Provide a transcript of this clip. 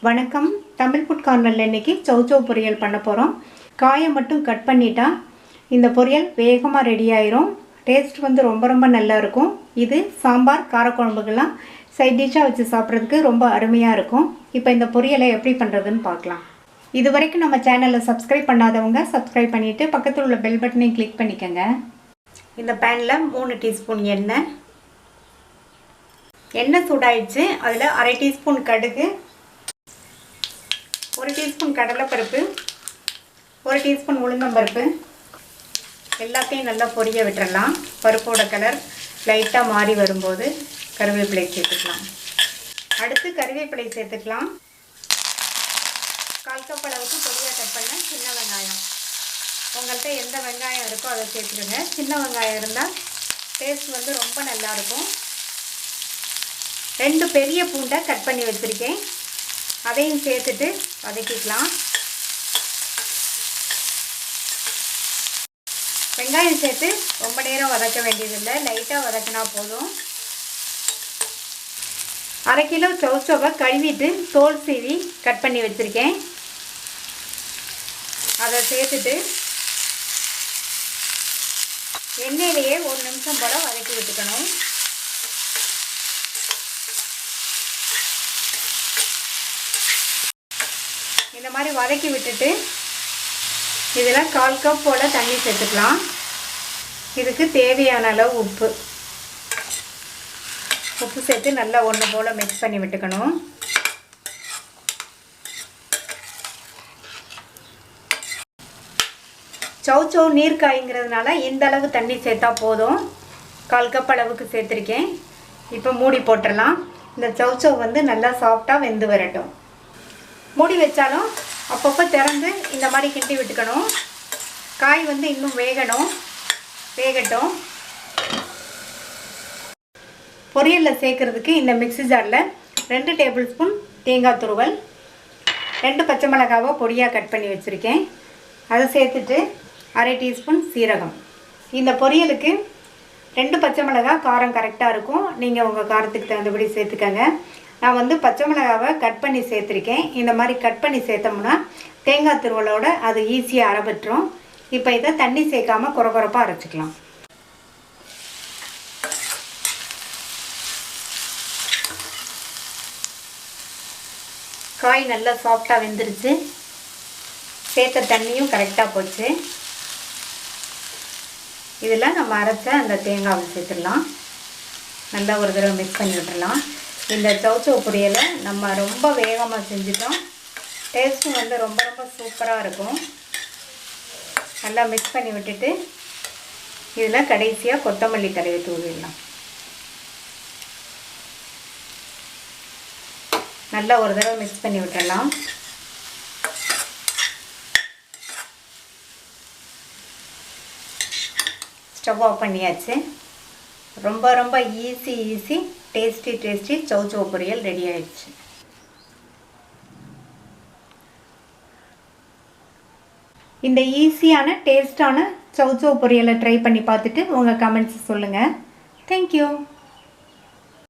வணக்கம். தமிழ் ஃபுட் கார்னரில் இன்றைக்கி சௌச்சௌ பொரியல் பண்ண போகிறோம். காயை மட்டும் கட் பண்ணிட்டா இந்த பொரியல் வேகமாக ரெடி ஆயிரும். டேஸ்ட் ரொம்ப நல்லா இருக்கும். இது சாம்பார் காரக்குழம்புக்கெல்லாம் சைட் டிஷ்ஷாக வச்சு சாப்பிட்றதுக்கு ரொம்ப அருமையாக இருக்கும். இப்போ இந்த பொரியலை எப்படி பண்ணுறதுன்னு பார்க்கலாம். இது வரைக்கும் நம்ம சேனலை சப்ஸ்கிரைப் பண்ணாதவங்க சப்ஸ்கிரைப் பண்ணிவிட்டு பக்கத்தில் உள்ள பெல் பட்டனையும் கிளிக் பண்ணிக்கோங்க. இந்த பேனில் 3 டீஸ்பூன் எண்ணெய் சூடாயிடுச்சு. அதில் அரை டீஸ்பூன் கடுகு, 1 டீஸ்பூன் கடலைப்பருப்பு, 1 டீஸ்பூன் உளுந்தம்பருப்பு எல்லாத்தையும் நல்லா பொரிய விட்டுறலாம். பருப்போட கலர் லைட்டாக மாறி வரும்போது கருவேப்பிலை சேர்த்துக்கலாம். அடுத்து கருவேப்பிலை சேர்த்துக்கலாம். 1/4 கப் அளவுக்கு பொடியாக கட் பண்ண சின்ன வெங்காயம். உங்கள்கிட்ட எந்த வெங்காயம் இருக்கோ அதை சேர்த்துடுங்க. சின்ன வெங்காயம் இருந்தால் டேஸ்ட் ரொம்ப நல்லாயிருக்கும். 2 பெரிய பூண்டை கட் பண்ணி வச்சுருக்கேன். அதையும் சேர்த்துட்டு வதக்கிக்கலாம். வெங்காயம் சேர்த்து ரொம்ப நேரம் வதக்க வேண்டியதில்லை, லைட்டாக வதக்கினா போதும். 1/2 கிலோ சௌச்சௌவை கழுவிட்டு தோல் சீவி கட் பண்ணி வச்சுருக்கேன். அதை சேர்த்துட்டு எண்ணெயிலேயே 1 நிமிஷம் போல் வதக்கி விட்டுக்கணும். இந்த மாதிரி வதக்கி விட்டுட்டு இதில் 1/4 கப் போல் தண்ணி சேர்த்துக்கலாம். இதுக்கு தேவையான அளவு உப்பு சேர்த்து நல்லா ஒன்று போல் மிக்ஸ் பண்ணி விட்டுக்கணும். சௌச்சௌ நீர் காய்ங்கிறதுனால இந்த அளவு தண்ணி சேர்த்தா போதும். 1/4 கப் அளவுக்கு சேர்த்துருக்கேன். இப்போ மூடி போட்டுடலாம். இந்த சௌச்சௌ நல்லா சாஃப்டாக வெந்து வரட்டும். மூடி வச்சாலும் அப்பப்போ திறந்து இந்த மாதிரி கிண்டி விட்டுக்கணும். காய் இன்னும் வேகட்டும். பொரியலில் சேர்க்குறதுக்கு இந்த மிக்ஸி ஜாரில் 2 டேபிள் ஸ்பூன் தேங்காய் துருவல், 2 பச்சை மிளகாவை பொடியாக கட் பண்ணி வச்சுருக்கேன். அதை சேர்த்துட்டு அரை டீஸ்பூன் சீரகம். இந்த பொரியலுக்கு 2 பச்சை மிளகாய் காரம் கரெக்டாக இருக்கும். நீங்கள் உங்கள் காரத்துக்கு தகுந்தபடி சேர்த்துக்கங்க. நான் பச்சை மிளகாவை கட் பண்ணி சேர்த்துருக்கேன். இந்த மாதிரி கட் பண்ணி சேர்த்தோம்னா தேங்காய் துருவலோடு அது ஈஸியாக அரைபட்டுரும். இப்போ இதை தண்ணி சேர்க்காமல் குறப்பாக அரைச்சிக்கலாம். காய் நல்லா சாஃப்டாக வெந்துருச்சு. சேர்த்த தண்ணியும் கரெக்டாக போச்சு. இதில் நம்ம அரைச்ச அந்த தேங்காவை சேர்த்துடலாம். நல்லா ஒரு தடவை மிக்ஸ் பண்ணி விட்டுடலாம். இந்த சௌச்சௌ பொரியலை நம்ம ரொம்ப வேகமாக செஞ்சிட்டோம். டேஸ்ட்டும் ரொம்ப சூப்பராக இருக்கும். நல்லா மிக்ஸ் பண்ணி விட்டுட்டு இதில் கடைசியாக கொத்தமல்லி தடவி தூவிடலாம். நல்லா ஒரு தடவை மிக்ஸ் பண்ணி விட்டுடலாம். ஸ்டவ் ஆஃப் பண்ணியாச்சு. ரொம்ப ஈஸி டேஸ்டி சௌச்சௌ பொரியல் ரெடி ஆயிடுச்சு. இந்த ஈஸியான டேஸ்டான சௌச்சௌ பொரியலை ட்ரை பண்ணி பார்த்துட்டு உங்கள் கமெண்ட்ஸ் சொல்லுங்கள். தேங்க்யூ.